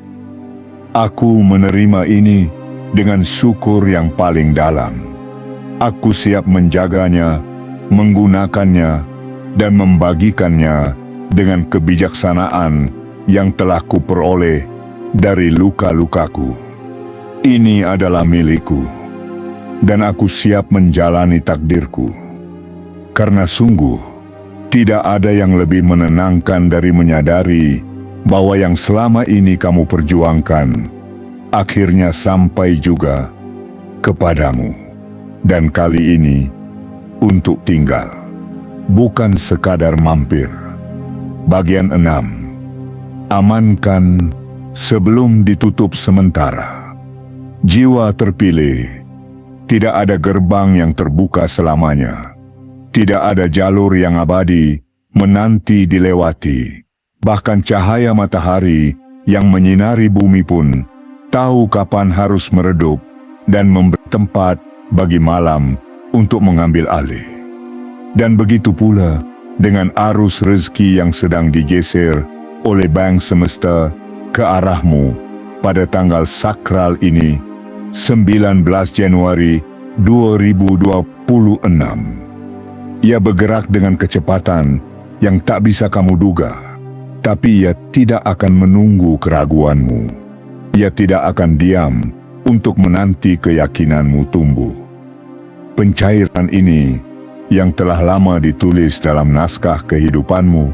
"Aku menerima ini dengan syukur yang paling dalam. Aku siap menjaganya, menggunakannya, dan membagikannya dengan kebijaksanaan yang telah kuperoleh dari luka-lukaku. Ini adalah milikku, dan aku siap menjalani takdirku." Karena sungguh, tidak ada yang lebih menenangkan dari menyadari bahwa yang selama ini kamu perjuangkan akhirnya sampai juga kepadamu. Dan kali ini untuk tinggal, bukan sekadar mampir. Bagian 6. Amankan sebelum ditutup sementara. Jiwa terpilih, tidak ada gerbang yang terbuka selamanya. Tidak ada jalur yang abadi menanti dilewati. Bahkan cahaya matahari yang menyinari bumi pun tahu kapan harus meredup dan memberi tempat bagi malam untuk mengambil alih. Dan begitu pula dengan arus rezeki yang sedang digeser oleh bank semesta ke arahmu pada tanggal sakral ini, 19 Januari 2026. Ia bergerak dengan kecepatan yang tak bisa kamu duga, tapi ia tidak akan menunggu keraguanmu. Ia tidak akan diam untuk menanti keyakinanmu tumbuh. Pencairan ini yang telah lama ditulis dalam naskah kehidupanmu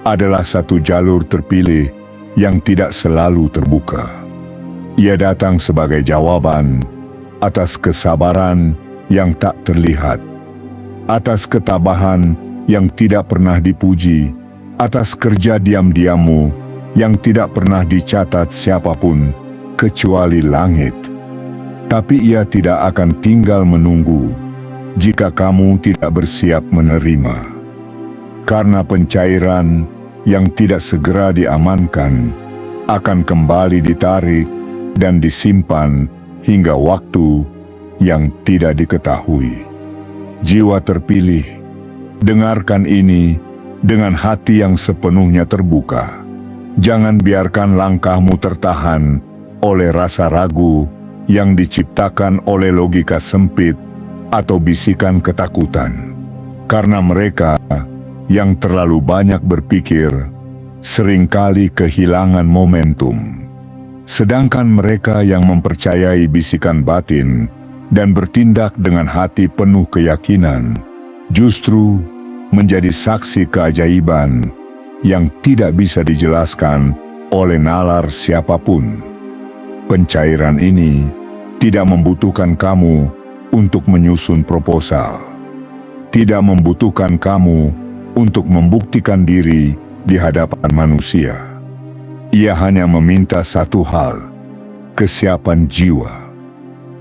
adalah satu jalur terpilih yang tidak selalu terbuka. Ia datang sebagai jawaban atas kesabaran yang tak terlihat, atas ketabahan yang tidak pernah dipuji, atas kerja diam-diammu yang tidak pernah dicatat siapapun kecuali langit. Tapi ia tidak akan tinggal menunggu jika kamu tidak bersiap menerima. Karena pencairan yang tidak segera diamankan akan kembali ditarik dan disimpan hingga waktu yang tidak diketahui. Jiwa terpilih, dengarkan ini dengan hati yang sepenuhnya terbuka. Jangan biarkan langkahmu tertahan oleh rasa ragu yang diciptakan oleh logika sempit atau bisikan ketakutan. karena mereka yang terlalu banyak berpikir seringkali kehilangan momentum. Sedangkan mereka yang mempercayai bisikan batin dan bertindak dengan hati penuh keyakinan justru menjadi saksi keajaiban yang tidak bisa dijelaskan oleh nalar siapapun. Pencairan ini tidak membutuhkan kamu untuk menyusun proposal, tidak membutuhkan kamu untuk membuktikan diri di hadapan manusia. Ia hanya meminta satu hal, kesiapan jiwa.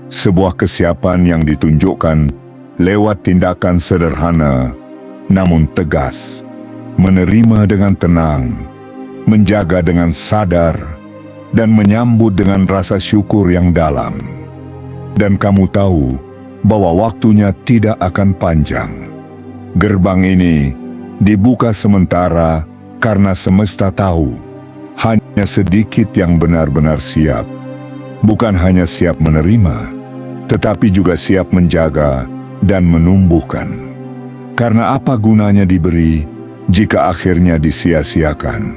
Sebuah kesiapan yang ditunjukkan lewat tindakan sederhana namun tegas, menerima dengan tenang, menjaga dengan sadar, dan menyambut dengan rasa syukur yang dalam. Dan kamu tahu bahwa waktunya tidak akan panjang. Gerbang ini dibuka sementara karena semesta tahu hanya sedikit yang benar-benar siap. Bukan hanya siap menerima, tetapi juga siap menjaga dan menumbuhkan. Karena apa gunanya diberi jika akhirnya disia-siakan?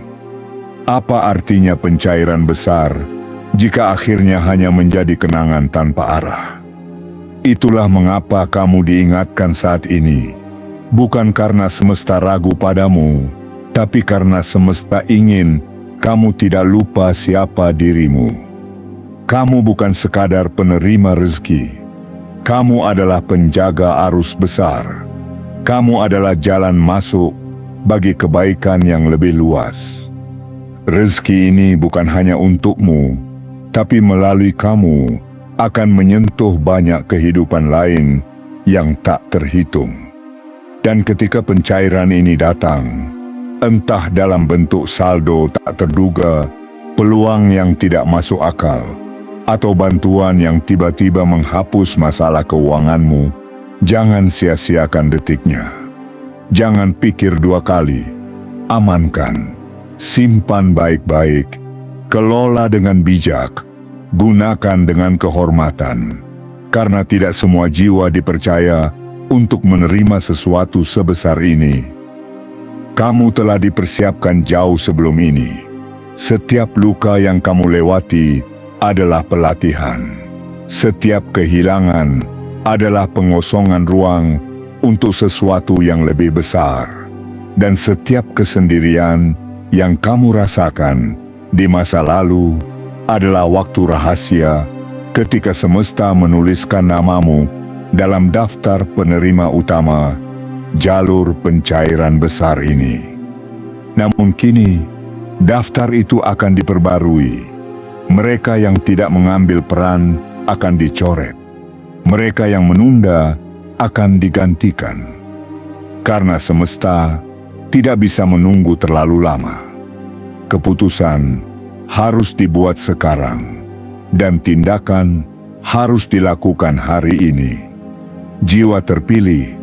Apa artinya pencairan besar jika akhirnya hanya menjadi kenangan tanpa arah? Itulah mengapa kamu diingatkan saat ini, bukan karena semesta ragu padamu, tapi karena semesta ingin kamu tidak lupa siapa dirimu. Kamu bukan sekadar penerima rezeki. Kamu adalah penjaga arus besar. Kamu adalah jalan masuk bagi kebaikan yang lebih luas. Rezeki ini bukan hanya untukmu, tapi melalui kamu akan menyentuh banyak kehidupan lain yang tak terhitung. Dan ketika pencairan ini datang, entah dalam bentuk saldo tak terduga, peluang yang tidak masuk akal, atau bantuan yang tiba-tiba menghapus masalah keuanganmu, jangan sia-siakan detiknya. Jangan pikir dua kali. Amankan, simpan baik-baik, kelola dengan bijak, gunakan dengan kehormatan. Karena tidak semua jiwa dipercaya untuk menerima sesuatu sebesar ini. Kamu telah dipersiapkan jauh sebelum ini. Setiap luka yang kamu lewati adalah pelatihan. Setiap kehilangan adalah pengosongan ruang untuk sesuatu yang lebih besar. Dan setiap kesendirian yang kamu rasakan di masa lalu adalah waktu rahasia ketika semesta menuliskan namamu dalam daftar penerima utama jalur pencairan besar ini. Namun kini, daftar itu akan diperbarui. Mereka yang tidak mengambil peran akan dicoret. Mereka yang menunda akan digantikan. Karena semesta tidak bisa menunggu terlalu lama. Keputusan harus dibuat sekarang, dan tindakan harus dilakukan hari ini. Jiwa terpilih,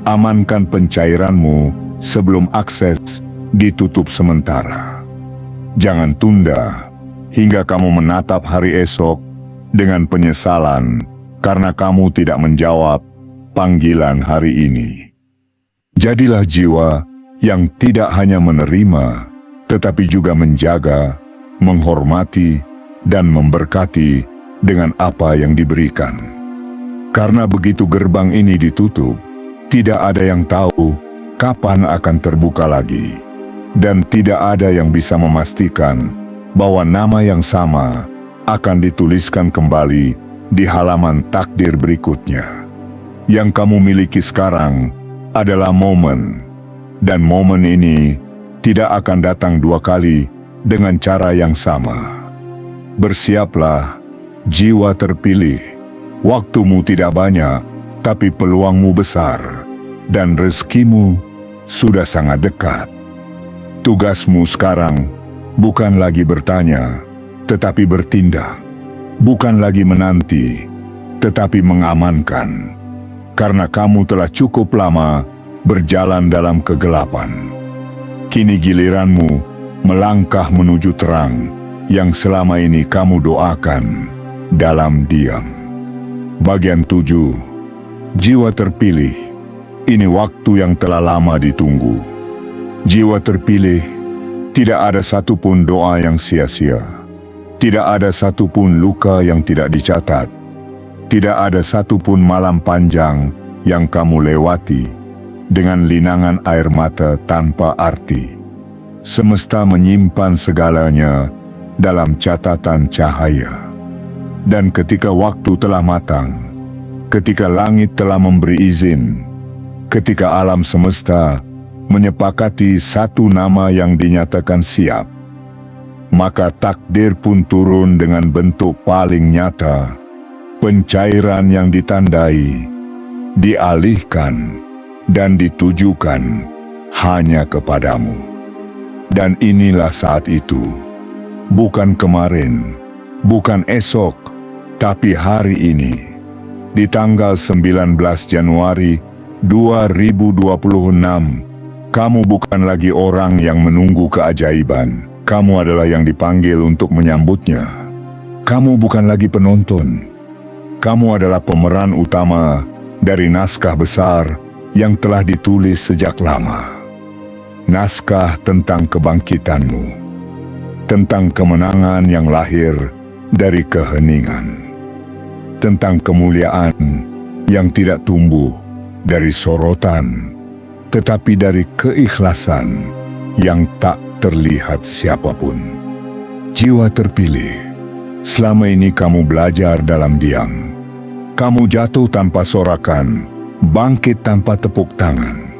amankan pencairanmu sebelum akses ditutup sementara. Jangan tunda hingga kamu menatap hari esok dengan penyesalan karena kamu tidak menjawab panggilan hari ini. Jadilah jiwa yang tidak hanya menerima, tetapi juga menjaga, menghormati, dan memberkati dengan apa yang diberikan. Karena begitu gerbang ini ditutup, tidak ada yang tahu kapan akan terbuka lagi. Dan tidak ada yang bisa memastikan bahwa nama yang sama akan dituliskan kembali di halaman takdir berikutnya. Yang kamu miliki sekarang adalah momen, dan momen ini tidak akan datang dua kali dengan cara yang sama. Bersiaplah, jiwa terpilih. Waktumu tidak banyak, tapi peluangmu besar, dan rezekimu sudah sangat dekat. Tugasmu sekarang bukan lagi bertanya, tetapi bertindak. Bukan lagi menanti, tetapi mengamankan. Karena kamu telah cukup lama berjalan dalam kegelapan. Kini giliranmu melangkah menuju terang yang selama ini kamu doakan dalam diam. Bagian 7. Jiwa terpilih. Ini waktu yang telah lama ditunggu. Jiwa terpilih, tidak ada satupun doa yang sia-sia. Tidak ada satupun luka yang tidak dicatat. Tidak ada satupun malam panjang yang kamu lewati dengan linangan air mata tanpa arti. Semesta menyimpan segalanya dalam catatan cahaya. Dan ketika waktu telah matang, ketika langit telah memberi izin, ketika alam semesta menyepakati satu nama yang dinyatakan siap, maka takdir pun turun dengan bentuk paling nyata. Pencairan yang ditandai, dialihkan, dan ditujukan hanya kepadamu. Dan inilah saat itu, bukan kemarin, bukan esok, tapi hari ini, di tanggal 19 Januari 2026, kamu bukan lagi orang yang menunggu keajaiban. Kamu adalah yang dipanggil untuk menyambutnya. Kamu bukan lagi penonton. Kamu adalah pemeran utama dari naskah besar yang telah ditulis sejak lama. Naskah tentang kebangkitanmu, tentang kemenangan yang lahir dari keheningan, tentang kemuliaan yang tidak tumbuh dari sorotan, tetapi dari keikhlasan yang tak terlihat siapapun. Jiwa terpilih, selama ini kamu belajar dalam diam. Kamu jatuh tanpa sorakan, bangkit tanpa tepuk tangan.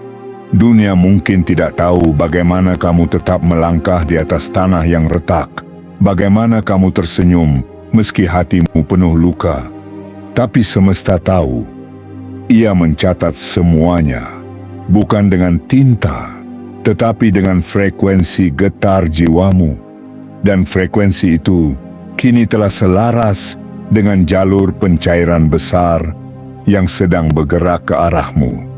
Dunia mungkin tidak tahu bagaimana kamu tetap melangkah di atas tanah yang retak, bagaimana kamu tersenyum meski hatimu penuh luka. Tapi semesta tahu, ia mencatat semuanya, bukan dengan tinta, tetapi dengan frekuensi getar jiwamu. Dan frekuensi itu kini telah selaras dengan jalur pencairan besar yang sedang bergerak ke arahmu.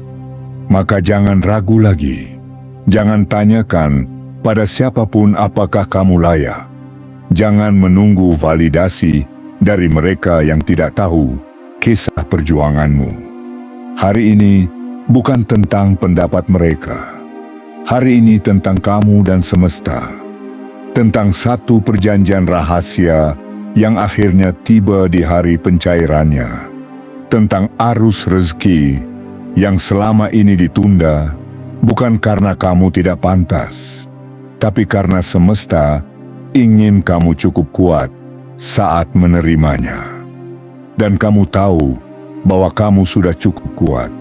Maka jangan ragu lagi. Jangan tanyakan pada siapapun apakah kamu layak. Jangan menunggu validasi dari mereka yang tidak tahu kisah perjuanganmu. Hari ini bukan tentang pendapat mereka. Hari ini tentang kamu dan semesta. Tentang satu perjanjian rahasia yang akhirnya tiba di hari pencairannya. Tentang arus rezeki yang selama ini ditunda, bukan karena kamu tidak pantas, tapi karena semesta ingin kamu cukup kuat saat menerimanya. Dan kamu tahu bahwa kamu sudah cukup kuat.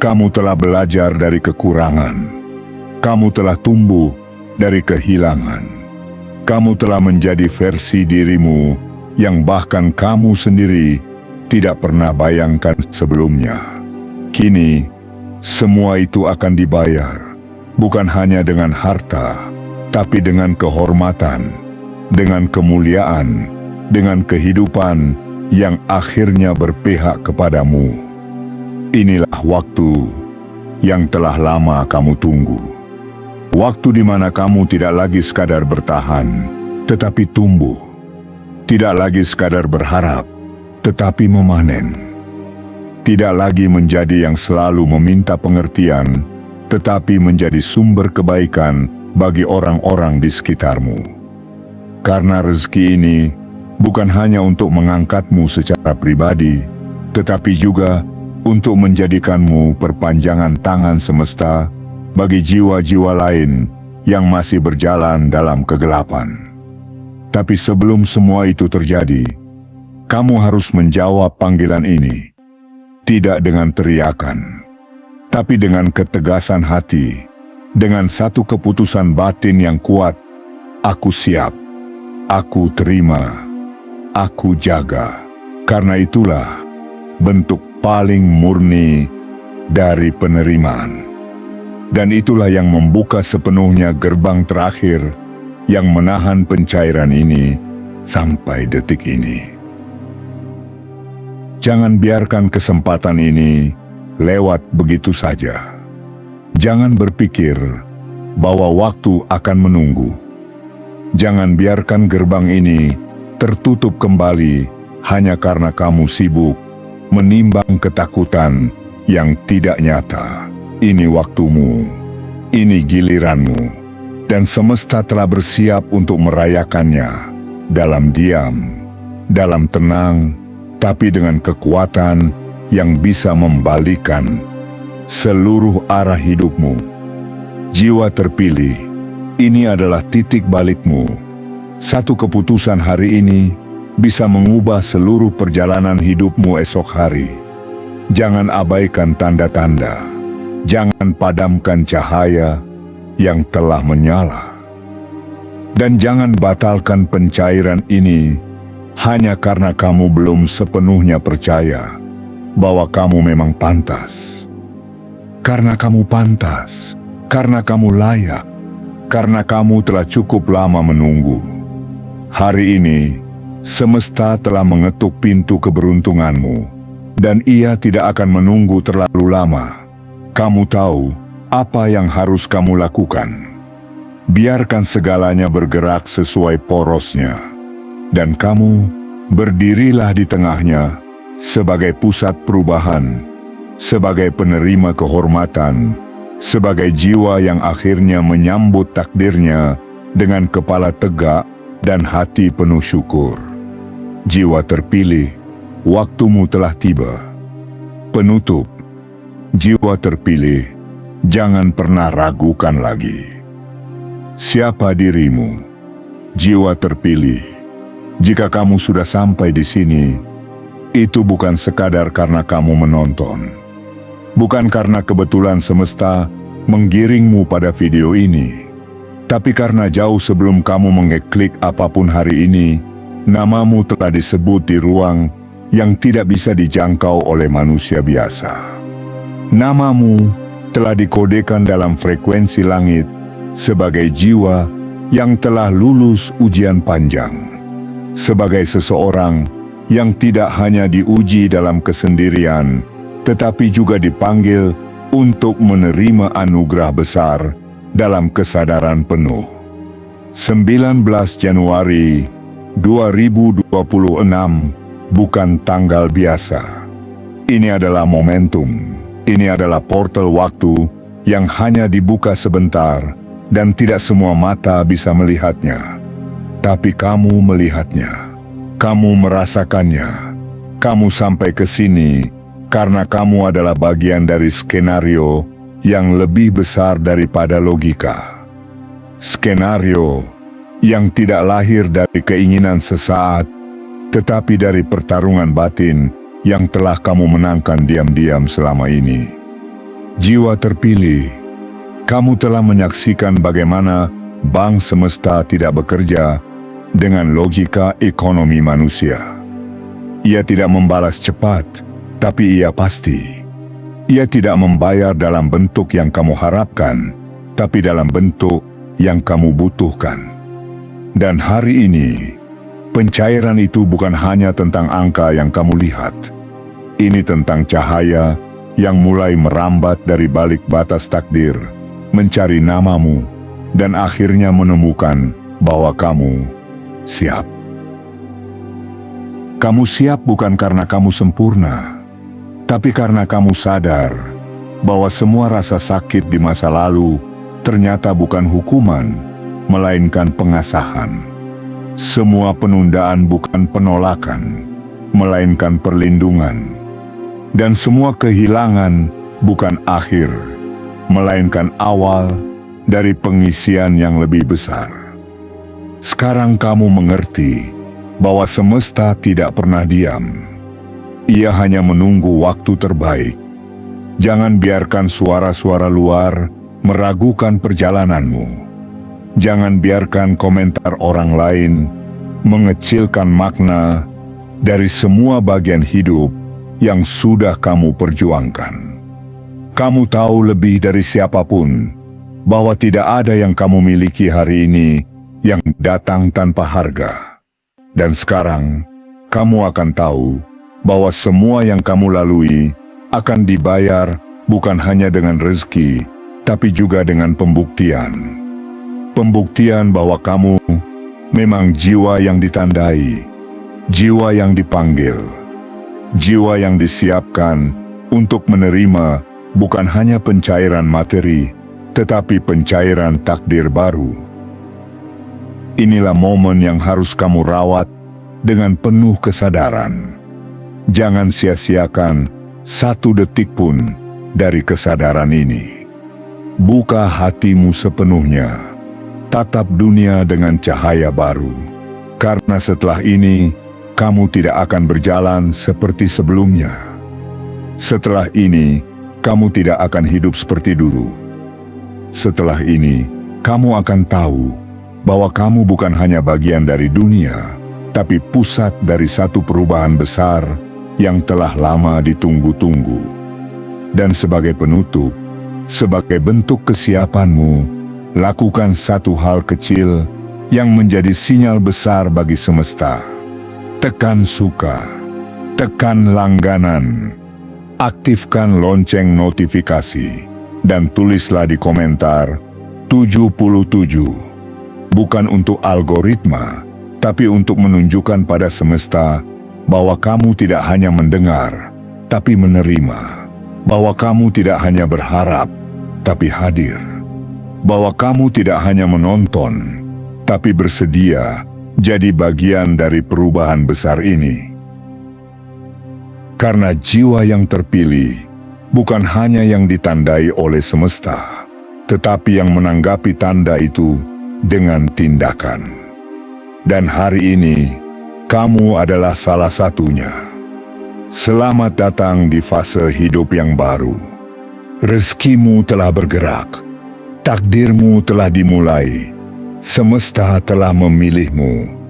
Kamu telah belajar dari kekurangan. Kamu telah tumbuh dari kehilangan. Kamu telah menjadi versi dirimu yang bahkan kamu sendiri tidak pernah bayangkan sebelumnya. Kini, semua itu akan dibayar, bukan hanya dengan harta, tapi dengan kehormatan, dengan kemuliaan, dengan kehidupan yang akhirnya berpihak kepadamu. Inilah waktu yang telah lama kamu tunggu. Waktu di mana kamu tidak lagi sekadar bertahan, tetapi tumbuh. Tidak lagi sekadar berharap, tetapi memanen. Tidak lagi menjadi yang selalu meminta pengertian, tetapi menjadi sumber kebaikan bagi orang-orang di sekitarmu. Karena rezeki ini bukan hanya untuk mengangkatmu secara pribadi, tetapi juga untuk menjadikanmu perpanjangan tangan semesta bagi jiwa-jiwa lain yang masih berjalan dalam kegelapan. Tapi sebelum semua itu terjadi, kamu harus menjawab panggilan ini, tidak dengan teriakan, tapi dengan ketegasan hati, dengan satu keputusan batin yang kuat. Aku siap, aku terima, aku jaga. Karena itulah bentuk paling murni dari penerimaan. Dan itulah yang membuka sepenuhnya gerbang terakhir yang menahan pencairan ini sampai detik ini. Jangan biarkan kesempatan ini lewat begitu saja. Jangan berpikir bahwa waktu akan menunggu. Jangan biarkan gerbang ini tertutup kembali hanya karena kamu sibuk menimbang ketakutan yang tidak nyata. Ini waktumu, ini giliranmu, dan semesta telah bersiap untuk merayakannya dalam diam, dalam tenang, tapi dengan kekuatan yang bisa membalikkan seluruh arah hidupmu. Jiwa terpilih, ini adalah titik balikmu. Satu keputusan hari ini bisa mengubah seluruh perjalanan hidupmu esok hari. Jangan abaikan tanda-tanda. Jangan padamkan cahaya yang telah menyala. Dan jangan batalkan pencairan ini hanya karena kamu belum sepenuhnya percaya bahwa kamu memang pantas. Karena kamu pantas, karena kamu layak, karena kamu telah cukup lama menunggu. Hari ini, semesta telah mengetuk pintu keberuntunganmu, dan ia tidak akan menunggu terlalu lama. Kamu tahu apa yang harus kamu lakukan. Biarkan segalanya bergerak sesuai porosnya, dan kamu berdirilah di tengahnya sebagai pusat perubahan, sebagai penerima kehormatan, sebagai jiwa yang akhirnya menyambut takdirnya dengan kepala tegak dan hati penuh syukur. Jiwa terpilih, waktumu telah tiba. Penutup, jiwa terpilih, jangan pernah ragukan lagi. Siapa dirimu? Jiwa terpilih. Jika kamu sudah sampai di sini, itu bukan sekadar karena kamu menonton. Bukan karena kebetulan semesta menggiringmu pada video ini. Tapi karena jauh sebelum kamu mengeklik apapun hari ini, namamu telah disebut di ruang yang tidak bisa dijangkau oleh manusia biasa. Namamu telah dikodekan dalam frekuensi langit sebagai jiwa yang telah lulus ujian panjang. Sebagai seseorang yang tidak hanya diuji dalam kesendirian, tetapi juga dipanggil untuk menerima anugerah besar dalam kesadaran penuh. 19 Januari 2026 bukan tanggal biasa. Ini adalah momentum. Ini adalah portal waktu yang hanya dibuka sebentar dan tidak semua mata bisa melihatnya. Tapi kamu melihatnya. Kamu merasakannya. Kamu sampai ke sini karena kamu adalah bagian dari skenario yang lebih besar daripada logika. Skenario yang tidak lahir dari keinginan sesaat, tetapi dari pertarungan batin yang telah kamu menangkan diam-diam selama ini. Jiwa terpilih, kamu telah menyaksikan bagaimana bank semesta tidak bekerja dengan logika ekonomi manusia. Ia tidak membalas cepat, tapi ia pasti. Ia tidak membayar dalam bentuk yang kamu harapkan, tapi dalam bentuk yang kamu butuhkan. Dan hari ini, pencairan itu bukan hanya tentang angka yang kamu lihat. Ini tentang cahaya yang mulai merambat dari balik batas takdir, mencari namamu, dan akhirnya menemukan bahwa kamu siap. Kamu siap bukan karena kamu sempurna, tapi karena kamu sadar bahwa semua rasa sakit di masa lalu ternyata bukan hukuman, melainkan pengasahan. Semua penundaan bukan penolakan, melainkan perlindungan. Dan semua kehilangan bukan akhir, melainkan awal dari pengisian yang lebih besar. Sekarang kamu mengerti bahwa semesta tidak pernah diam. Ia hanya menunggu waktu terbaik. Jangan biarkan suara-suara luar meragukan perjalananmu. Jangan biarkan komentar orang lain mengecilkan makna dari semua bagian hidup yang sudah kamu perjuangkan. Kamu tahu lebih dari siapapun bahwa tidak ada yang kamu miliki hari ini yang datang tanpa harga. Dan sekarang, kamu akan tahu bahwa semua yang kamu lalui akan dibayar bukan hanya dengan rezeki, tapi juga dengan pembuktian. Pembuktian bahwa kamu memang jiwa yang ditandai, jiwa yang dipanggil, jiwa yang disiapkan untuk menerima bukan hanya pencairan materi, tetapi pencairan takdir baru. Inilah momen yang harus kamu rawat dengan penuh kesadaran. Jangan sia-siakan satu detik pun dari kesadaran ini. Buka hatimu sepenuhnya. Tatap dunia dengan cahaya baru. Karena setelah ini, kamu tidak akan berjalan seperti sebelumnya. Setelah ini, kamu tidak akan hidup seperti dulu. Setelah ini, kamu akan tahu bahwa kamu bukan hanya bagian dari dunia, tapi pusat dari satu perubahan besar yang telah lama ditunggu-tunggu. Dan sebagai penutup, sebagai bentuk kesiapanmu, lakukan satu hal kecil yang menjadi sinyal besar bagi semesta. Tekan suka, tekan langganan, aktifkan lonceng notifikasi, dan tulislah di komentar 77. Bukan untuk algoritma, tapi untuk menunjukkan pada semesta bahwa kamu tidak hanya mendengar, tapi menerima. Bahwa kamu tidak hanya berharap, tapi hadir. Bahwa kamu tidak hanya menonton, tapi bersedia jadi bagian dari perubahan besar ini. Karena jiwa yang terpilih bukan hanya yang ditandai oleh semesta, tetapi yang menanggapi tanda itu dengan tindakan. Dan hari ini, kamu adalah salah satunya. Selamat datang di fase hidup yang baru. Rezekimu telah bergerak. Takdirmu telah dimulai. Semesta telah memilihmu.